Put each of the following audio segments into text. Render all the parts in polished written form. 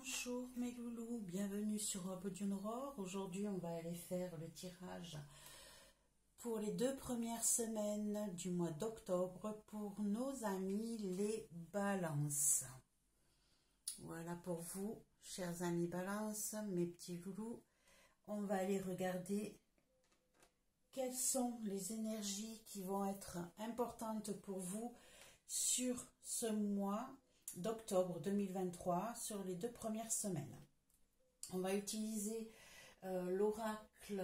Bonjour mes loulous, bienvenue sur Bodion Aurore. Aujourd'hui on va aller faire le tirage pour les 2 premières semaines du mois d'octobre pour nos amis les balances. Voilà pour vous, chers amis balance, mes petits loulous. On va aller regarder quelles sont les énergies qui vont être importantes pour vous sur ce mois d'octobre 2023 sur les 2 premières semaines. On va utiliser l'oracle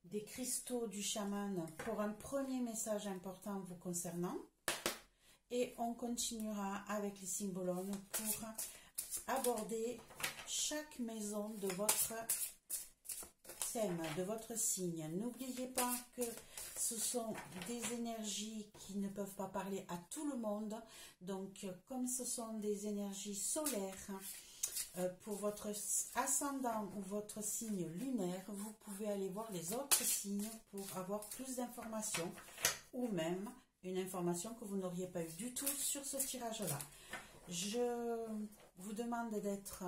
des cristaux du chaman pour un premier message important vous concernant et on continuera avec les symbologues pour aborder chaque maison de votre thème, de votre signe. N'oubliez pas que ce sont des énergies qui ne peuvent pas parler à tout le monde. Donc, comme ce sont des énergies solaires, pour votre ascendant ou votre signe lunaire, vous pouvez aller voir les autres signes pour avoir plus d'informations ou même une information que vous n'auriez pas eu du tout sur ce tirage-là. Je vous demande d'être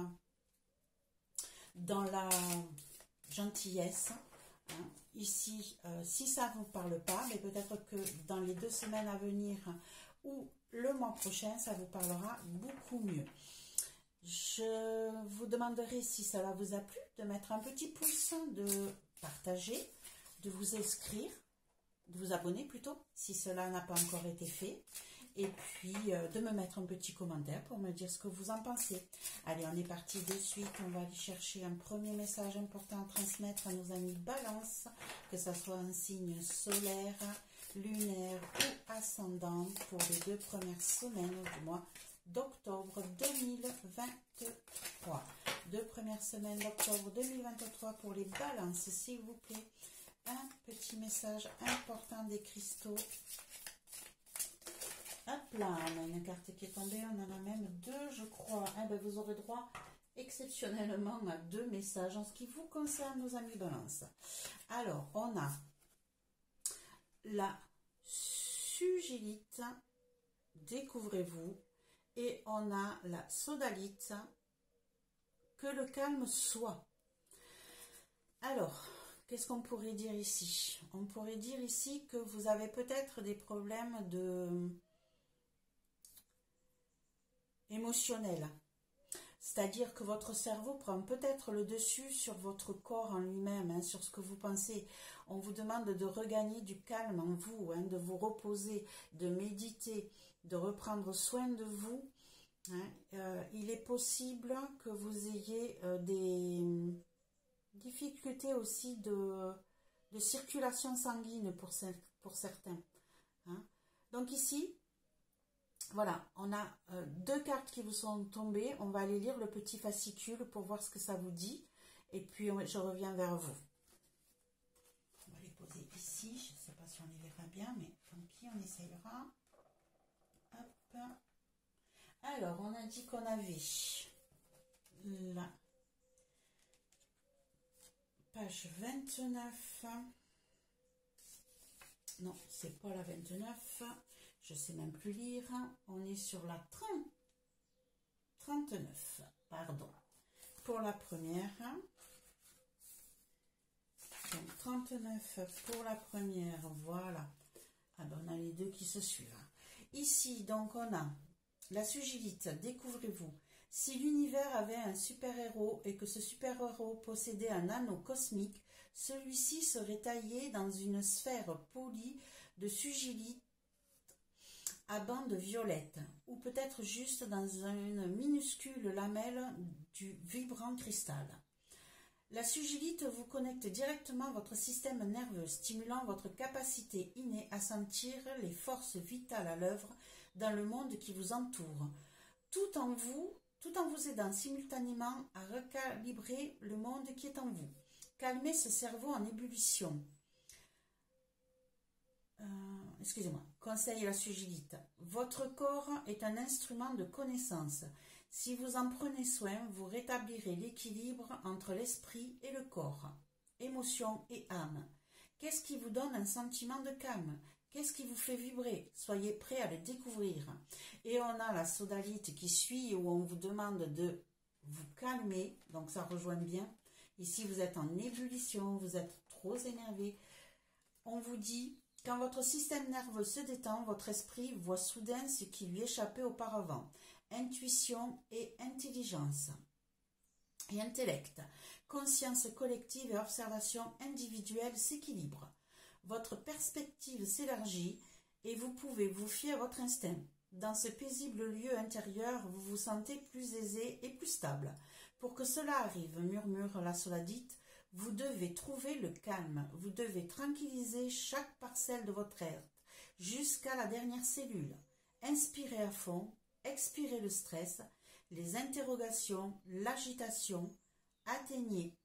dans la gentillesse. Ici, si ça ne vous parle pas, mais peut-être que dans les 2 semaines à venir ou le mois prochain, ça vous parlera beaucoup mieux. Je vous demanderai, si cela vous a plu, de mettre un petit pouce, de partager, de vous inscrire, de vous abonner plutôt, si cela n'a pas encore été fait. Et puis, de me mettre un petit commentaire pour me dire ce que vous en pensez. Allez, on est parti de suite. On va aller chercher un premier message important à transmettre à nos amis balance, que ce soit un signe solaire, lunaire ou ascendant pour les 2 premières semaines du mois d'octobre 2023. 2 premières semaines d'octobre 2023 pour les balances, s'il vous plaît. Un petit message important des cristaux. Hop là, on a une carte qui est tombée, on en a même 2, je crois. Eh ben, vous aurez droit exceptionnellement à 2 messages en ce qui vous concerne, nos amis balance. Alors, on a la sugilite, découvrez-vous, et on a la sodalite, que le calme soit. Alors, qu'est-ce qu'on pourrait dire ici? On pourrait dire ici que vous avez peut-être des problèmes émotionnel, c'est-à-dire que votre cerveau prend peut-être le dessus sur votre corps en lui-même, sur ce que vous pensez. On vous demande de regagner du calme en vous, de vous reposer, de méditer, de reprendre soin de vous. Il est possible que vous ayez des difficultés aussi de circulation sanguine pour certains. Donc ici, voilà, on a 2 cartes qui vous sont tombées. On va aller lire le petit fascicule pour voir ce que ça vous dit. Et puis, je reviens vers vous. On va les poser ici. Je ne sais pas si on les verra bien, mais tant pis, on essayera. Hop. Alors, on a dit qu'on avait la page 29. Non, c'est pas la 29. Je sais même plus lire. On est sur la 39. Pardon. Pour la première. Donc 39 pour la première. Voilà. Ah ben, on a les 2 qui se suivent. Ici, donc, on a la sugilite. Découvrez-vous. Si l'univers avait un super-héros et que ce super-héros possédait un anneau cosmique, celui-ci serait taillé dans une sphère polie de sugilite à bandes violettes, ou peut-être juste dans une minuscule lamelle du vibrant cristal. La sugilite vous connecte directement à votre système nerveux, stimulant votre capacité innée à sentir les forces vitales à l'œuvre dans le monde qui vous entoure, tout en vous aidant simultanément à recalibrer le monde qui est en vous. Calmez ce cerveau en ébullition. Excusez-moi, conseil à la sugilite. Votre corps est un instrument de connaissance. Si vous en prenez soin, vous rétablirez l'équilibre entre l'esprit et le corps, émotion et âme. Qu'est-ce qui vous donne un sentiment de calme? Qu'est-ce qui vous fait vibrer? Soyez prêts à le découvrir. Et on a la sodalite qui suit, où on vous demande de vous calmer. Donc ça rejoint bien. Ici, vous êtes en ébullition, vous êtes trop énervé. On vous dit, quand votre système nerveux se détend, votre esprit voit soudain ce qui lui échappait auparavant. Intuition et intelligence. Et intellect. Conscience collective et observation individuelle s'équilibrent. Votre perspective s'élargit et vous pouvez vous fier à votre instinct. Dans ce paisible lieu intérieur, vous vous sentez plus aisé et plus stable. Pour que cela arrive, murmure la sodalite, vous devez trouver le calme. Vous devez tranquilliser chaque parcelle de votre être, jusqu'à la dernière cellule. Inspirez à fond, expirez le stress, les interrogations, l'agitation, atteignez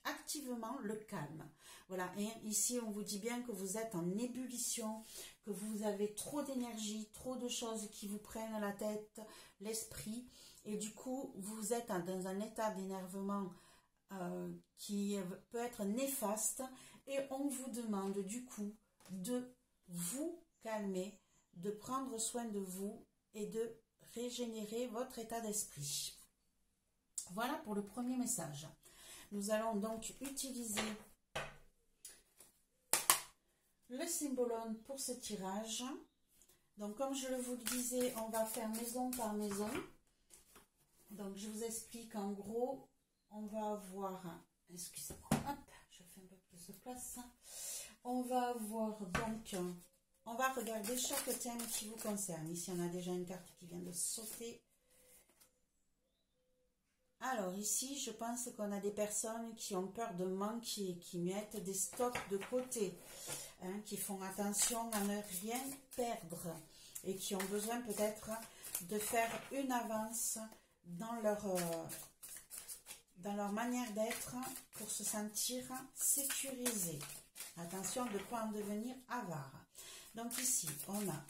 activement le calme. Voilà, et ici on vous dit bien que vous êtes en ébullition, que vous avez trop d'énergie, trop de choses qui vous prennent la tête, l'esprit, et du coup vous êtes dans un état d'énervement qui peut être néfaste, et on vous demande du coup de vous calmer, de prendre soin de vous et de régénérer votre état d'esprit. Voilà pour le premier message. Nous allons donc utiliser le symbolone pour ce tirage. Donc comme je vous le disais, on va faire maison par maison. Donc je vous explique en gros, on va avoir, excusez-moi, hop, je fais un peu plus de place. On va avoir donc, on va regarder chaque thème qui vous concerne. Ici on a déjà une carte qui vient de sauter. Alors ici, je pense qu'on a des personnes qui ont peur de manquer, qui mettent des stocks de côté, hein, qui font attention à ne rien perdre et qui ont besoin peut-être de faire une avance dans leur manière d'être pour se sentir sécurisés. Attention de ne pas en devenir avare. Donc ici, on a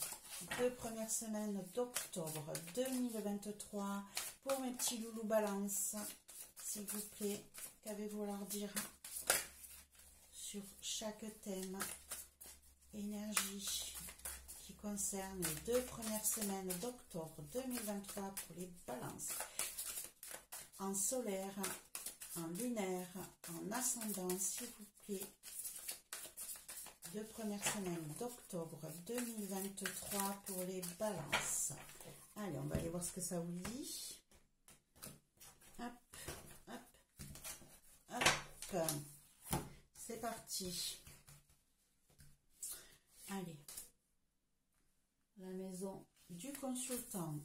2 premières semaines d'octobre 2023 pour mes petits loulous balance. S'il vous plaît, qu'avez-vous à leur dire sur chaque thème énergie qui concerne les 2 premières semaines d'octobre 2023 pour les balances en solaire, en lunaire, en ascendant, s'il vous plaît. 2 premières semaines d'octobre 2023 pour les balances. Allez, on va aller voir ce que ça vous dit. Hop, hop, hop. C'est parti. Allez. La maison du consultant.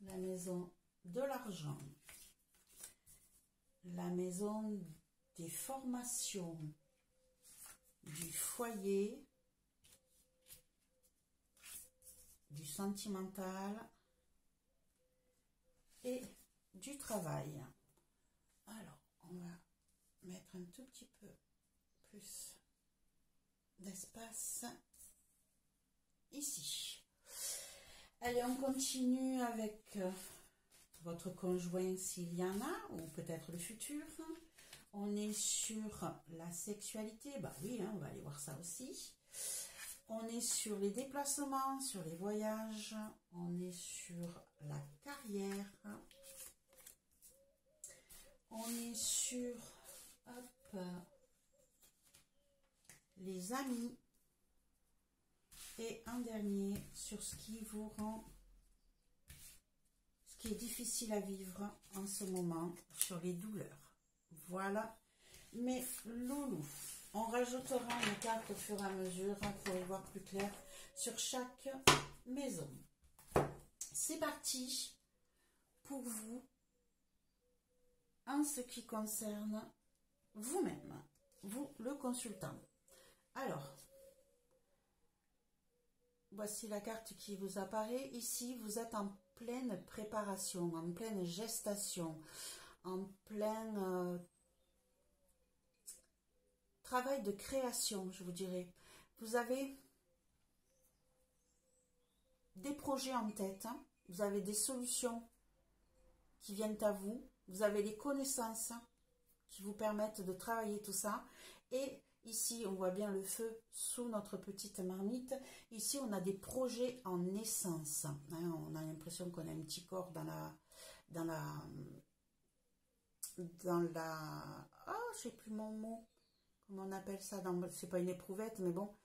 La maison de l'argent. La maison des formations. Du foyer, du sentimental et du travail. Alors, on va mettre un tout petit peu plus d'espace ici. Allez, on continue avec votre conjoint s'il y en a, ou peut-être le futur. On est sur la sexualité, bah oui, hein, on va aller voir ça aussi. On est sur les déplacements, sur les voyages, on est sur la carrière. On est sur hop, les amis. Et un dernier sur ce qui vous rend, ce qui est difficile à vivre en ce moment, sur les douleurs. Voilà, mes loulous. On rajoutera une carte au fur et à mesure pour y voir plus clair sur chaque maison. C'est parti pour vous en ce qui concerne vous-même, vous le consultant. Alors, voici la carte qui vous apparaît. Ici, vous êtes en pleine préparation, en pleine gestation, en plein travail de création, je vous dirais. Vous avez des projets en tête, hein. Vous avez des solutions qui viennent à vous, vous avez des connaissances qui vous permettent de travailler tout ça, et Ici, on voit bien le feu sous notre petite marmite. Ici, on a des projets en naissance. Hein, on a l'impression qu'on a un petit corps dans la, ah, je sais plus mon mot. Comment on appelle ça? C'est pas une éprouvette, mais bon.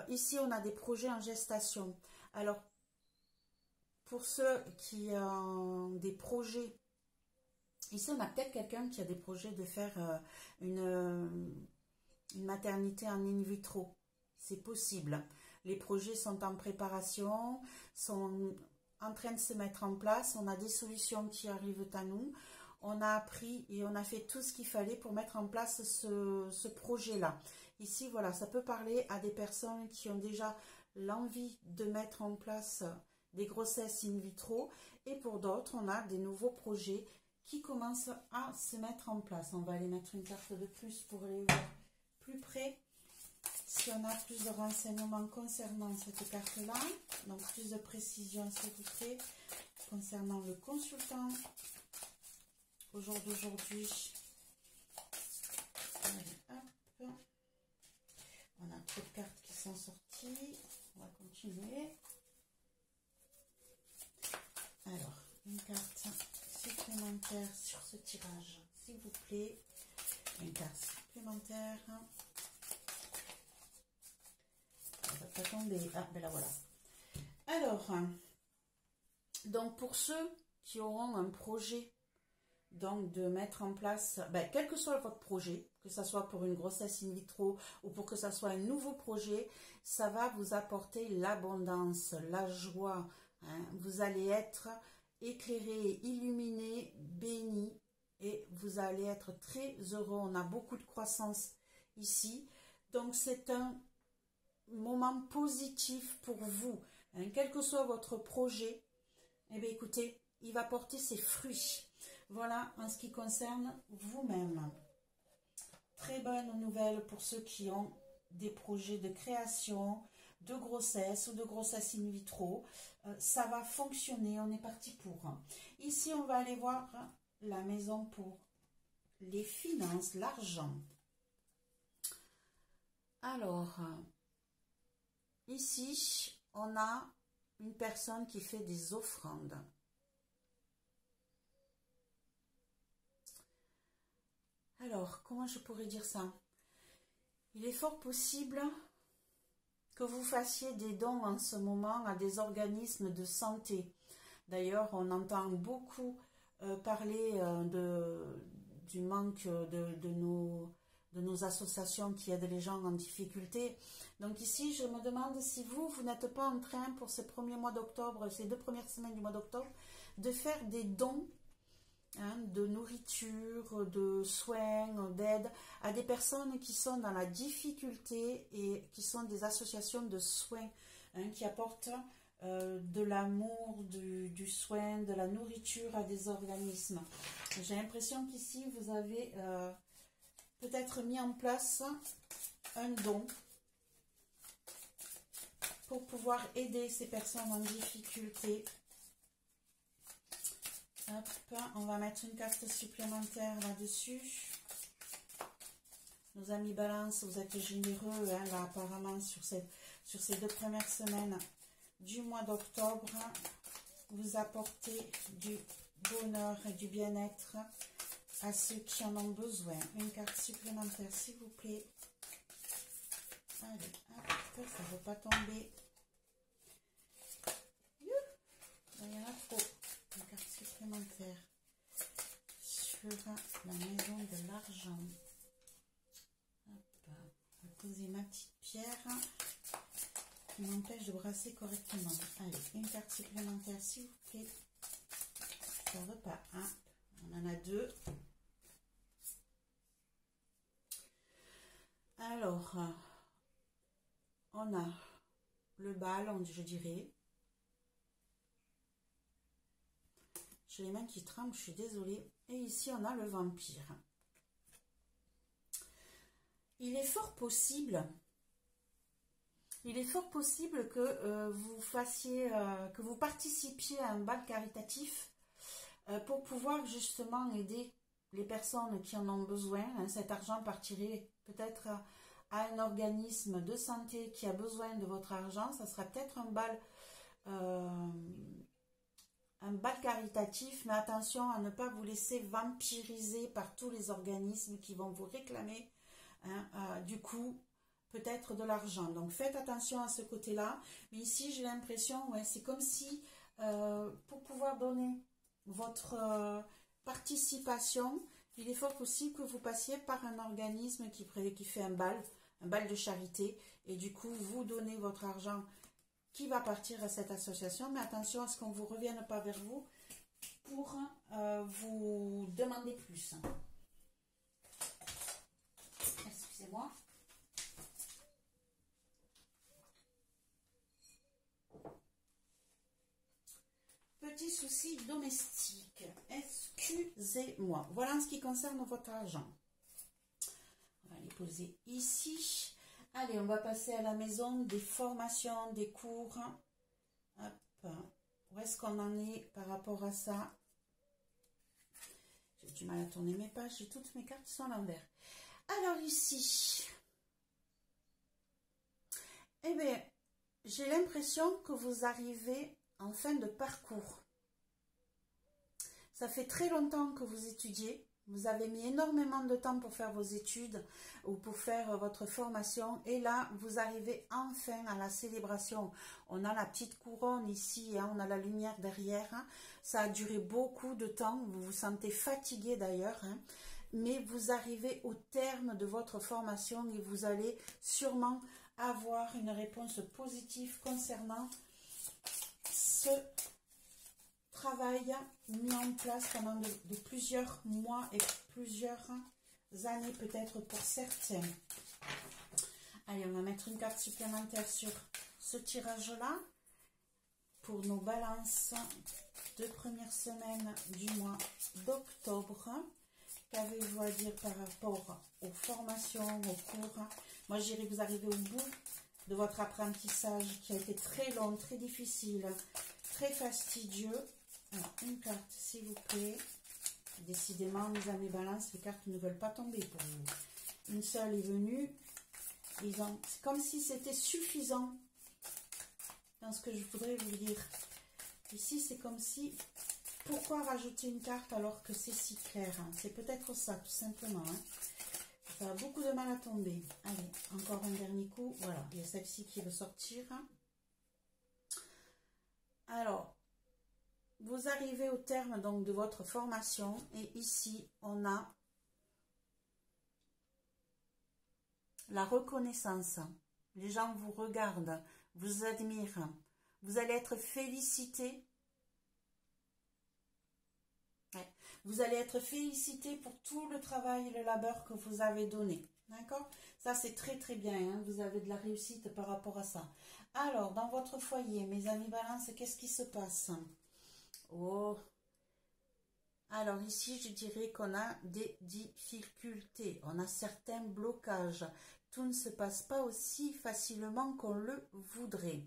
Ici, on a des projets en gestation. Alors, pour ceux qui ont des projets, ici, on a peut-être quelqu'un qui a des projets de faire une maternité en in vitro. C'est possible. Les projets sont en préparation, sont en train de se mettre en place. On a des solutions qui arrivent à nous. On a appris et on a fait tout ce qu'il fallait pour mettre en place ce projet-là. Ici, voilà, ça peut parler à des personnes qui ont déjà l'envie de mettre en place des grossesses in vitro. Et pour d'autres, on a des nouveaux projets qui commencent à se mettre en place. On va aller mettre une carte de plus pour les voir plus près. Si on a plus de renseignements concernant cette carte-là, donc plus de précision s'il vous plaît, concernant le consultant. Au jour d'aujourd'hui, on a trop de cartes qui sont sorties. On va continuer. Alors, une carte supplémentaire sur ce tirage, s'il vous plaît. Une carte supplémentaire. Elle va pas tomber. Ah, ben là voilà. Alors, donc pour ceux qui auront un projet, donc de mettre en place, quel que soit votre projet, que ce soit pour une grossesse in vitro ou pour que ce soit un nouveau projet, ça va vous apporter l'abondance, la joie. Hein. Vous allez être éclairé, illuminé, béni et vous allez être très heureux. On a beaucoup de croissance ici. Donc c'est un moment positif pour vous. Hein. Quel que soit votre projet, eh bien écoutez, il va porter ses fruits. Voilà en ce qui concerne vous-même. Très bonne nouvelle pour ceux qui ont des projets de création, de grossesse ou de grossesse in vitro. Ça va fonctionner, on est parti pour. Ici, on va aller voir la maison pour les finances, l'argent. Alors, ici, on a une personne qui fait des offrandes. Alors, comment je pourrais dire ça? Il est fort possible que vous fassiez des dons en ce moment à des organismes de santé. D'ailleurs, on entend beaucoup parler du manque de nos associations qui aident les gens en difficulté. Donc ici, je me demande si vous n'êtes pas en train, pour ces premiers mois d'octobre, ces 2 premières semaines du mois d'octobre, de faire des dons, hein, de nourriture, de soins, d'aide à des personnes qui sont dans la difficulté et qui sont des associations de soins, hein, qui apportent de l'amour, du soin, de la nourriture à des organismes. J'ai l'impression qu'ici, vous avez peut-être mis en place un don pour pouvoir aider ces personnes en difficulté. Hop, on va mettre une carte supplémentaire là-dessus. Nos amis Balance, vous êtes généreux, hein, là, apparemment, sur ces 2 premières semaines du mois d'octobre. Vous apportez du bonheur et du bien-être à ceux qui en ont besoin. Une carte supplémentaire, s'il vous plaît. Allez, hop, ça ne veut pas tomber. Il y en a trop. Une carte supplémentaire sur la maison de l'argent. Hop, je vais poser ma petite pierre qui m'empêche de brasser correctement. Allez, une carte supplémentaire, s'il vous plaît. Ça ne veut pas. Hein. On en a 2. Alors, on a le bal, je dirais. J'ai les mains qui tremblent, je suis désolée. Et ici, on a le vampire. Il est fort possible que vous fassiez, que vous participiez à un bal caritatif pour pouvoir justement aider les personnes qui en ont besoin. Hein. Cet argent partirait peut-être à un organisme de santé qui a besoin de votre argent, ça sera peut-être un bal caritatif, mais attention à ne pas vous laisser vampiriser par tous les organismes qui vont vous réclamer, hein, du coup, peut-être de l'argent. Donc faites attention à ce côté-là. Mais ici, j'ai l'impression, ouais, c'est comme si, pour pouvoir donner votre participation, il est fort possible que vous passiez par un organisme qui fait un bal de charité, et du coup, vous donnez votre argent qui va partir à cette association, mais attention à ce qu'on ne vous revienne pas vers vous pour vous demander plus. Excusez-moi. Petit souci domestique. Excusez-moi. Voilà en ce qui concerne votre argent. On va les poser ici. Allez, on va passer à la maison des formations, des cours. Hop. Où est-ce qu'on en est par rapport à ça? J'ai du mal à tourner mes pages, j'ai toutes mes cartes qui sont à l'envers. Alors ici, eh bien, j'ai l'impression que vous arrivez en fin de parcours. Ça fait très longtemps que vous étudiez. Vous avez mis énormément de temps pour faire vos études ou pour faire votre formation. Et là, vous arrivez enfin à la célébration. On a la petite couronne ici, hein, on a la lumière derrière. Hein. Ça a duré beaucoup de temps. Vous vous sentez fatigué d'ailleurs. Hein. Mais vous arrivez au terme de votre formation et vous allez sûrement avoir une réponse positive concernant ce travail mis en place pendant de plusieurs mois et plusieurs années peut-être pour certains. Allez, on va mettre une carte supplémentaire sur ce tirage-là pour nos balances de première semaine du mois d'octobre. Qu'avez-vous à dire par rapport aux formations, aux cours? Moi, je dirais que vous arrivez au bout de votre apprentissage qui a été très long, très difficile, très fastidieux. Alors, une carte, s'il vous plaît. Décidément, mes amis balance, les cartes ne veulent pas tomber pour vous. Une seule est venue. C'est comme si c'était suffisant dans ce que je voudrais vous dire. Ici, c'est comme si... Pourquoi rajouter une carte alors que c'est si clair, hein? C'est peut-être ça, tout simplement. Hein? Ça a beaucoup de mal à tomber. Allez, encore un dernier coup. Voilà, il y a celle-ci qui veut sortir. Alors... Vous arrivez au terme donc de votre formation et ici on a la reconnaissance. Les gens vous regardent, vous admirent. Vous allez être félicité. Ouais. Vous allez être félicité pour tout le travail et le labeur que vous avez donné. D'accord? Ça c'est très très bien. Hein? Vous avez de la réussite par rapport à ça. Alors dans votre foyer, mes amis balance, qu'est-ce qui se passe? Oh, alors ici je dirais qu'on a des difficultés, on a certains blocages, tout ne se passe pas aussi facilement qu'on le voudrait.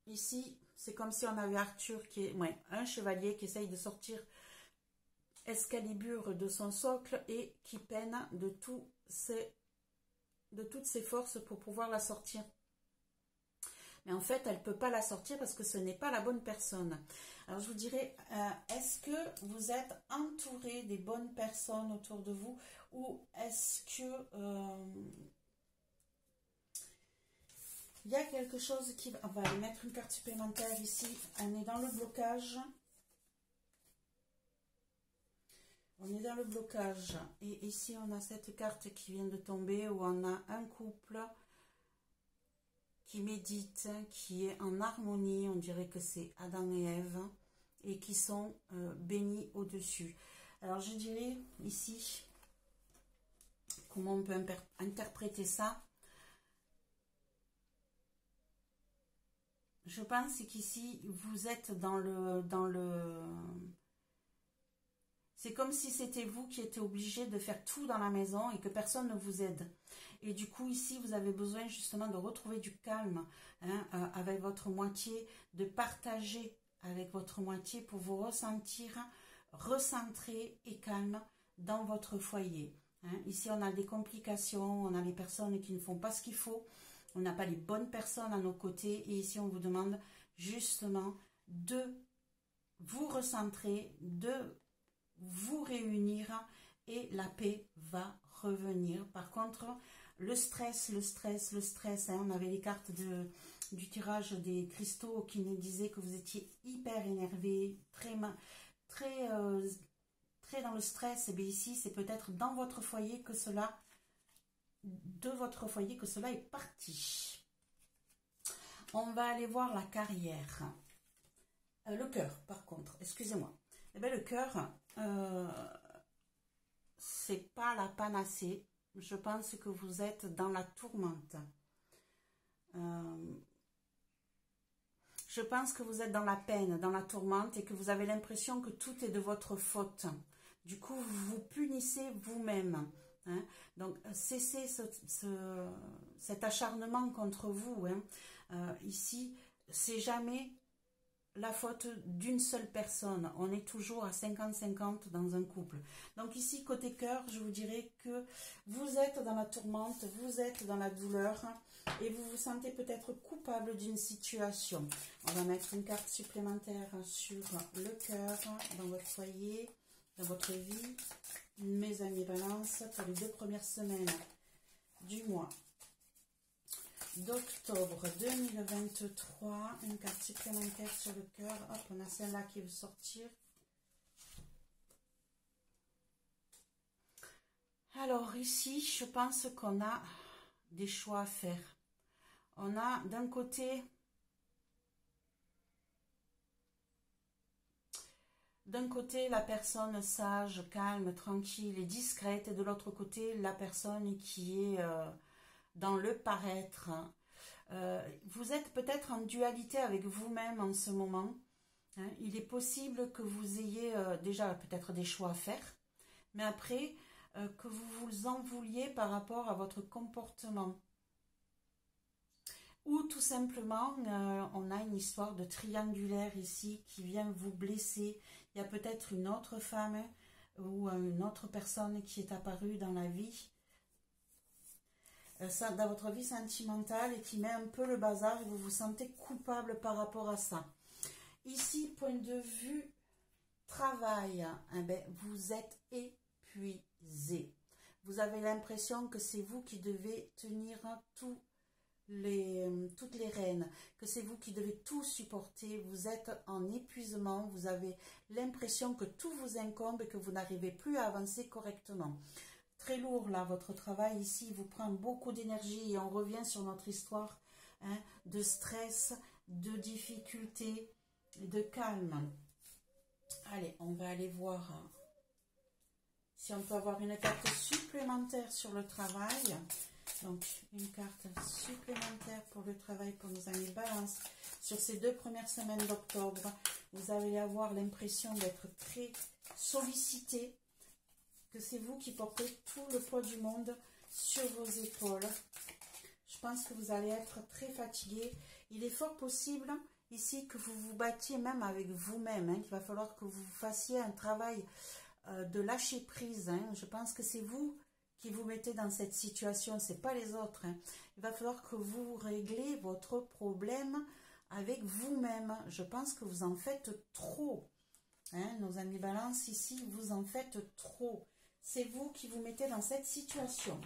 Ici c'est comme si on avait Arthur qui est, ouais, un chevalier qui essaye de sortir Excalibur de son socle et qui peine de toutes ses forces pour pouvoir la sortir. Mais en fait, elle ne peut pas la sortir parce que ce n'est pas la bonne personne. Alors, je vous dirais, est-ce que vous êtes entouré des bonnes personnes autour de vous ou est-ce que il y a quelque chose qui... On va aller mettre une carte supplémentaire ici. On est dans le blocage. On est dans le blocage. Et ici, on a cette carte qui vient de tomber où on a un couple... qui médite, qui est en harmonie, on dirait que c'est Adam et Ève, et qui sont bénis au-dessus. Alors je dirais ici, comment on peut interpréter ça? Je pense qu'ici, vous êtes dans le... C'est comme si c'était vous qui étiez obligé de faire tout dans la maison et que personne ne vous aide. Et du coup, ici, vous avez besoin justement de retrouver du calme hein, avec votre moitié, de partager avec votre moitié pour vous ressentir recentré et calme dans votre foyer. Hein. Ici, on a des complications, on a les personnes qui ne font pas ce qu'il faut, on n'a pas les bonnes personnes à nos côtés. Et ici, on vous demande justement de vous recentrer, de vous réunir et la paix va revenir. Par contre, le stress, hein, on avait les cartes du tirage des cristaux qui nous disaient que vous étiez hyper énervé, très dans le stress. Et bien ici, c'est peut-être dans votre foyer que cela, est parti. On va aller voir la carrière. Le cœur, par contre, excusez-moi. Eh bien, le cœur, c'est pas la panacée. Je pense que vous êtes dans la tourmente. Je pense que vous êtes dans la peine, dans la tourmente et que vous avez l'impression que tout est de votre faute. Du coup, vous vous punissez vous-même. Hein. Donc, cessez cet acharnement contre vous. Hein. Ici, c'est jamais la faute d'une seule personne. On est toujours à 50-50 dans un couple. Donc ici, côté cœur, je vous dirais que vous êtes dans la tourmente, vous êtes dans la douleur et vous vous sentez peut-être coupable d'une situation. On va mettre une carte supplémentaire sur le cœur, dans votre foyer, dans votre vie. Mes amis Balance, pour les 2 premières semaines du mois d'octobre 2023, une carte supplémentaire sur le cœur. Hop, on a celle-là qui veut sortir. Alors ici, je pense qu'on a des choix à faire. On a d'un côté la personne sage, calme, tranquille et discrète, et de l'autre côté la personne qui est dans le paraître. Vous êtes peut-être en dualité avec vous-même en ce moment. Hein. Il est possible que vous ayez déjà peut-être des choix à faire, mais après que vous vous en vouliez par rapport à votre comportement. Ou tout simplement, on a une histoire de triangulaire ici qui vient vous blesser. Il y a peut-être une autre femme ou une autre personne qui est apparue dans la vie, dans votre vie sentimentale, et qui met un peu le bazar et vous vous sentez coupable par rapport à ça. Ici, point de vue travail, eh ben, vous êtes épuisé. Vous avez l'impression que c'est vous qui devez tenir toutes les rênes, que c'est vous qui devez tout supporter. Vous êtes en épuisement, vous avez l'impression que tout vous incombe et que vous n'arrivez plus à avancer correctement. Très lourd là, votre travail ici vous prend beaucoup d'énergie, et on revient sur notre histoire de stress, de difficulté, de calme. Allez, on va aller voir si on peut avoir une carte supplémentaire sur le travail. Donc, une carte supplémentaire pour le travail pour nos amis Balance. Sur ces 2 premières semaines d'octobre, vous allez avoir l'impression d'être très sollicité, que c'est vous qui portez tout le poids du monde sur vos épaules. Je pense que vous allez être très fatigué. Il est fort possible ici que vous vous battiez même avec vous-même, hein, qu'il va falloir que vous fassiez un travail de lâcher prise. Hein. Je pense que c'est vous qui vous mettez dans cette situation, c'est pas les autres. Hein. Il va falloir que vous réglez votre problème avec vous-même. Je pense que vous en faites trop. Hein, nos amis Balance, ici, vous en faites trop. C'est vous qui vous mettez dans cette situation.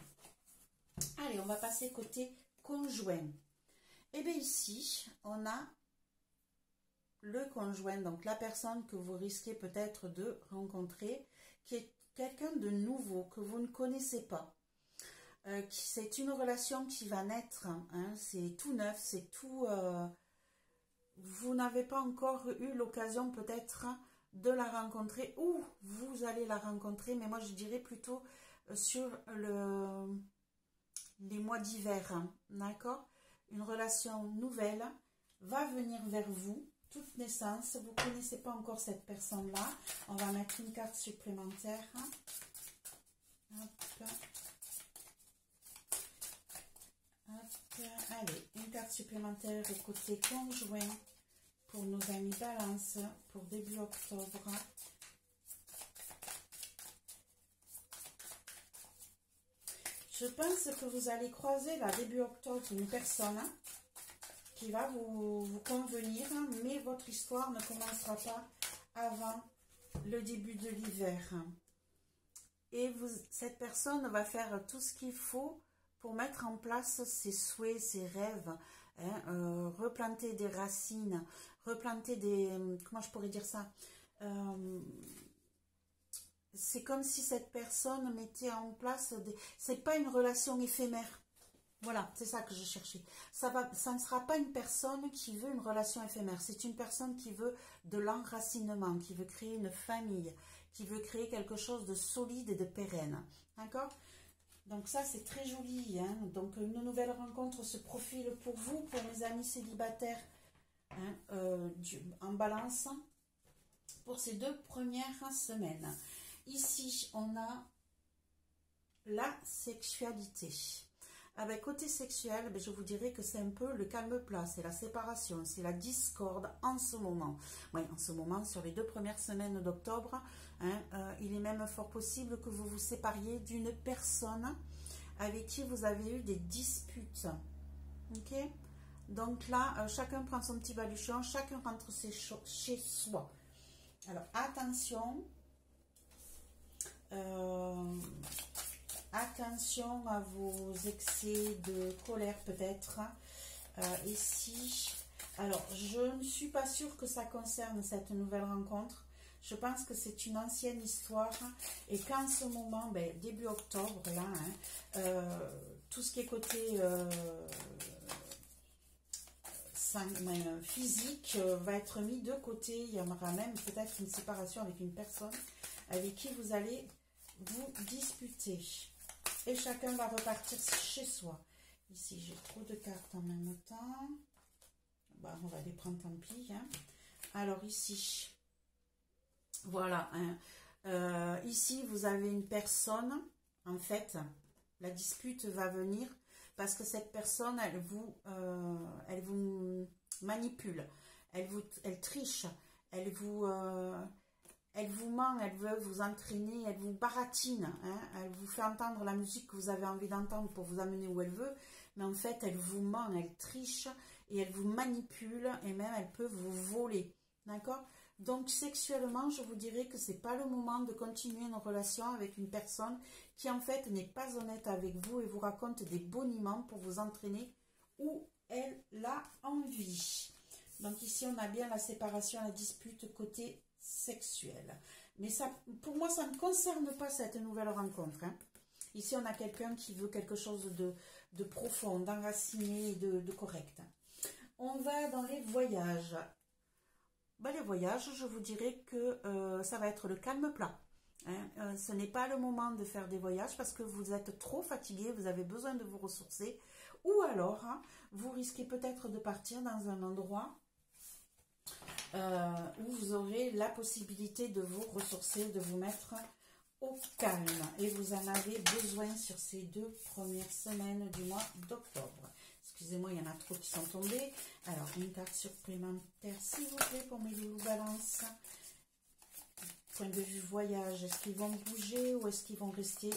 Allez, on va passer côté conjoint. Et bien ici, on a le conjoint, donc la personne que vous risquez peut-être de rencontrer, qui est quelqu'un de nouveau, que vous ne connaissez pas. C'est une relation qui va naître, hein, c'est tout neuf, c'est tout... vous n'avez pas encore eu l'occasion peut-être de la rencontrer, ou vous allez la rencontrer, mais moi je dirais plutôt sur les mois d'hiver, hein, d'accord? Une relation nouvelle va venir vers vous, toute naissance. Vous ne connaissez pas encore cette personne-là. On va mettre une carte supplémentaire. Hop. Hop. Allez, une carte supplémentaire côté conjoint pour nos amis Balance pour début octobre. Je pense que vous allez croiser, là, début octobre, une personne qui va vous convenir, mais votre histoire ne commencera pas avant le début de l'hiver. Et cette personne va faire tout ce qu'il faut pour mettre en place ses souhaits, ses rêves, hein, replanter des racines, replanter des... Comment je pourrais dire ça, c'est comme si cette personne mettait en place... C'est pas une relation éphémère. Voilà, c'est ça que je cherchais. Ça ne sera pas une personne qui veut une relation éphémère. C'est une personne qui veut de l'enracinement, qui veut créer une famille, qui veut créer quelque chose de solide et de pérenne. D'accord? Donc ça, c'est très joli. Hein? Donc une nouvelle rencontre se profile pour vous, pour mes amis célibataires, hein, en balance, pour ces 2 premières semaines. Ici, on a la sexualité. Avec côté sexuel, je vous dirais que c'est un peu le calme plat, c'est la séparation, c'est la discorde en ce moment. Oui, en ce moment, sur les 2 premières semaines d'octobre, hein, il est même fort possible que vous vous sépariez d'une personne avec qui vous avez eu des disputes. Ok? Donc là, chacun prend son petit baluchon, chacun rentre chez soi. Alors, attention. Attention à vos excès de colère peut-être. Ici, alors je ne suis pas sûre que ça concerne cette nouvelle rencontre. Je pense que c'est une ancienne histoire et qu'en ce moment, début octobre, là, hein, tout ce qui est côté physique va être mis de côté. Il y aura même peut-être une séparation avec une personne avec qui vous allez vous disputer. Et chacun va repartir chez soi. Ici, j'ai trop de cartes en même temps. Bah, on va les prendre, tant pis. Hein. Alors, ici, voilà. Hein. Ici, vous avez une personne. En fait, la dispute va venir parce que cette personne, elle vous manipule. Elle triche. Elle vous ment, elle veut vous entraîner, elle vous baratine, hein, elle vous fait entendre la musique que vous avez envie d'entendre pour vous amener où elle veut, mais en fait, elle vous ment, elle triche et elle vous manipule et même elle peut vous voler, d'accord? Donc, sexuellement, je vous dirais que c'est pas le moment de continuer une relation avec une personne qui, en fait, n'est pas honnête avec vous et vous raconte des boniments pour vous entraîner où elle a envie. Donc, ici, on a bien la séparation, la dispute côté sexuel. Mais ça, pour moi, ça ne concerne pas cette nouvelle rencontre. Hein. Ici, on a quelqu'un qui veut quelque chose de profond, d'enraciné et de correct. On va dans les voyages. Les voyages, je vous dirais que ça va être le calme plat. Hein. Ce n'est pas le moment de faire des voyages parce que vous êtes trop fatigué, vous avez besoin de vous ressourcer. Ou alors, hein, vous risquez peut-être de partir dans un endroit où vous aurez la possibilité de vous ressourcer, de vous mettre au calme. Et vous en avez besoin sur ces 2 premières semaines du mois d'octobre. Excusez-moi, il y en a trop qui sont tombés. Alors, une carte supplémentaire, s'il vous plaît, pour mes loulous balance. Point de vue voyage, est-ce qu'ils vont bouger ou est-ce qu'ils vont rester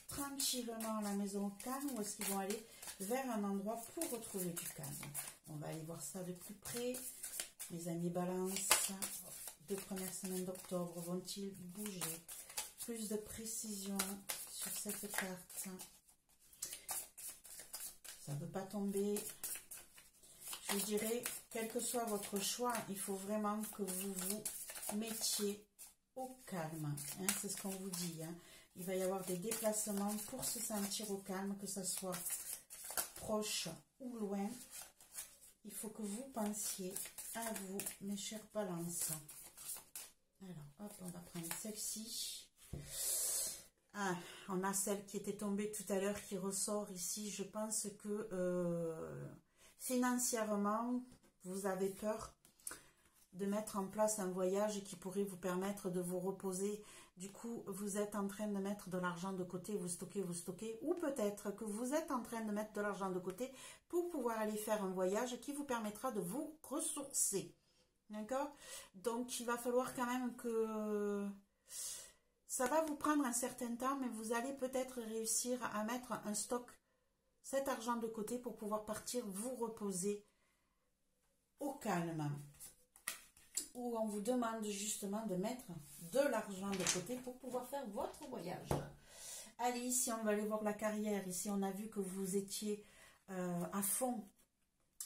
tranquillement à la maison au calme ou est-ce qu'ils vont aller vers un endroit pour retrouver du calme? On va aller voir ça de plus près. Les amis balance, 2 premières semaines d'octobre, vont-ils bouger? Plus de précision sur cette carte. Ça ne veut pas tomber. Je vous dirais, quel que soit votre choix, il faut vraiment que vous vous mettiez au calme. Hein, c'est ce qu'on vous dit. Hein. Il va y avoir des déplacements pour se sentir au calme, que ce soit proche ou loin. Il faut que vous pensiez à vous, mes chers balances. Alors, hop, on va prendre celle-ci. Ah, on a celle qui était tombée tout à l'heure qui ressort ici. Je pense que financièrement, vous avez peur de mettre en place un voyage qui pourrait vous permettre de vous reposer. Du coup, vous êtes en train de mettre de l'argent de côté, vous stockez. Ou peut-être que vous êtes en train de mettre de l'argent de côté pour pouvoir aller faire un voyage qui vous permettra de vous ressourcer. D'accord? Donc, il va falloir quand même que Ça va vous prendre un certain temps, mais vous allez peut-être réussir à mettre un stock, cet argent de côté pour pouvoir partir vous reposer au calme. Où on vous demande justement de mettre de l'argent de côté pour pouvoir faire votre voyage. Allez, ici on va aller voir la carrière. Ici on a vu que vous étiez à fond.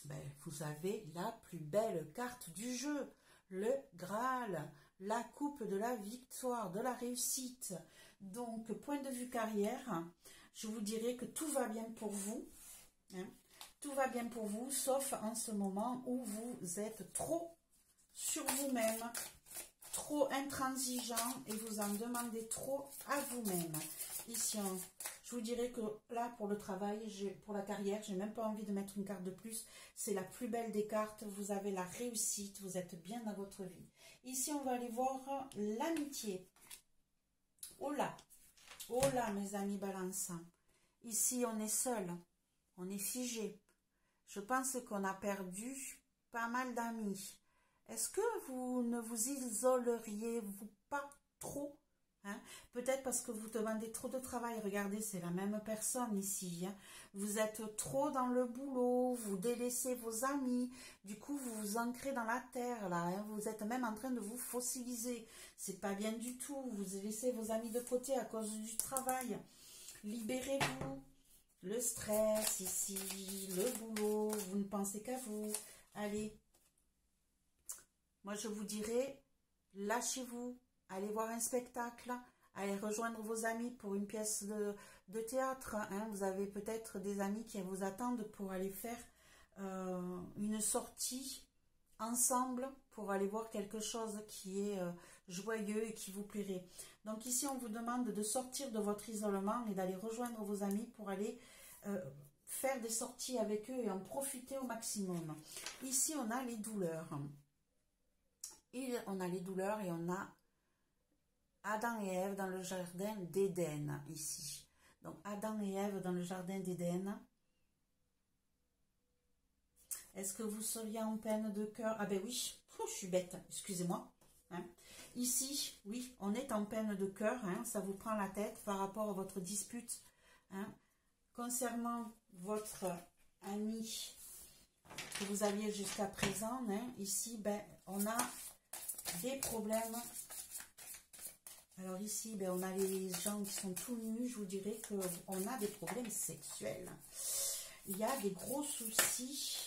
Ben, vous avez la plus belle carte du jeu, le Graal, la coupe de la victoire, de la réussite. Donc, point de vue carrière, je vous dirais que tout va bien pour vous. Hein. Tout va bien pour vous, sauf en ce moment où vous êtes trop sur vous-même, trop intransigeant et vous en demandez trop à vous-même. Ici, je vous dirais que là, pour le travail, pour la carrière, j'ai même pas envie de mettre une carte de plus. C'est la plus belle des cartes. Vous avez la réussite. Vous êtes bien dans votre vie. Ici, on va aller voir l'amitié. Oh là, mes amis balançants. Ici, on est seul. On est figé. Je pense qu'on a perdu pas mal d'amis. Est-ce que vous ne vous isoleriez-vous pas trop? Hein? Peut-être parce que vous demandez trop de travail. Regardez, c'est la même personne ici. Hein? Vous êtes trop dans le boulot, vous délaissez vos amis. Du coup, vous vous ancrez dans la terre. Là, hein? Vous êtes même en train de vous fossiliser. C'est pas bien du tout. Vous laissez vos amis de côté à cause du travail. Libérez-vous. Le stress ici, le boulot, vous ne pensez qu'à vous. Allez. Moi, je vous dirais, lâchez-vous. Allez voir un spectacle, allez rejoindre vos amis pour une pièce de théâtre. Hein. Vous avez peut-être des amis qui vous attendent pour aller faire une sortie ensemble pour aller voir quelque chose qui est joyeux et qui vous plairait. Donc ici, on vous demande de sortir de votre isolement et d'aller rejoindre vos amis pour aller faire des sorties avec eux et en profiter au maximum. Ici, on a les douleurs. On a les douleurs et on a Adam et Ève dans le jardin d'Éden, ici. Donc, Adam et Ève dans le jardin d'Éden. Est-ce que vous seriez en peine de cœur? Ah ben oui, je suis bête, excusez-moi. Hein. Ici, oui, on est en peine de cœur, hein, ça vous prend la tête par rapport à votre dispute. Hein. Concernant votre ami que vous aviez jusqu'à présent, hein, ici, ben, on a des problèmes. Alors ici, ben, on a les gens qui sont tout nus. Je vous dirais qu'on a des problèmes sexuels. Il y a des gros soucis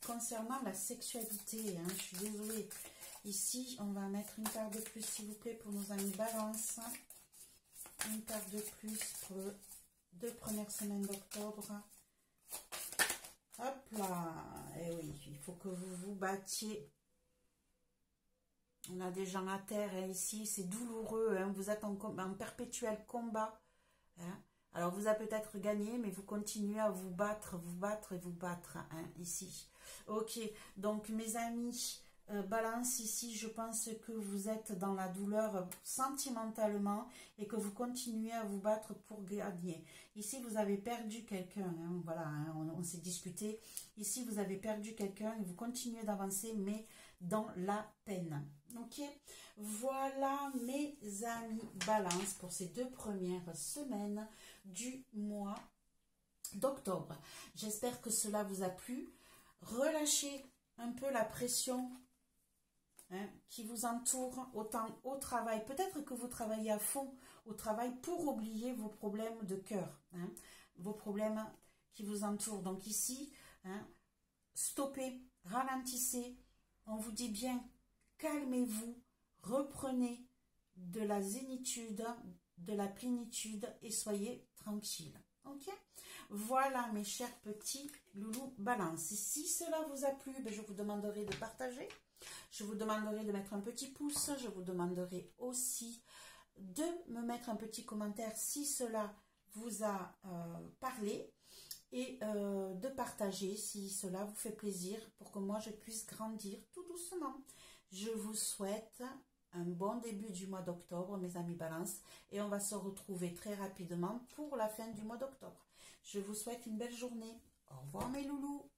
concernant la sexualité. Hein. Je suis désolée. Ici, on va mettre une carte de plus, s'il vous plaît, pour nos amis Balance. Une carte de plus pour les 2 premières semaines d'octobre. Hop là. Et oui, il faut que vous vous battiez. On a des gens à terre hein, ici, c'est douloureux, hein, vous êtes en perpétuel combat. Hein. Alors vous avez peut-être gagné, mais vous continuez à vous battre et vous battre hein, ici. Ok, donc mes amis, Balance ici, je pense que vous êtes dans la douleur sentimentalement et que vous continuez à vous battre pour gagner. Ici, vous avez perdu quelqu'un, hein, voilà, hein, on s'est discuté. Ici, vous avez perdu quelqu'un et vous continuez d'avancer, mais dans la peine. Ok, voilà mes amis Balance pour ces 2 premières semaines du mois d'octobre. J'espère que cela vous a plu. Relâchez un peu la pression hein, qui vous entoure autant au travail. Peut-être que vous travaillez à fond au travail pour oublier vos problèmes de cœur, hein, vos problèmes qui vous entourent. Donc ici, hein, stoppez, ralentissez. On vous dit bien, calmez-vous, reprenez de la zénitude, de la plénitude et soyez tranquille. Ok? Voilà mes chers petits loulous Balance. Si cela vous a plu, ben, je vous demanderai de partager. Je vous demanderai de mettre un petit pouce. Je vous demanderai aussi de me mettre un petit commentaire si cela vous a parlé. Et de partager si cela vous fait plaisir pour que moi je puisse grandir tout doucement. Je vous souhaite un bon début du mois d'octobre, mes amis Balance, et on va se retrouver très rapidement pour la fin du mois d'octobre. Je vous souhaite une belle journée. Au revoir mes loulous.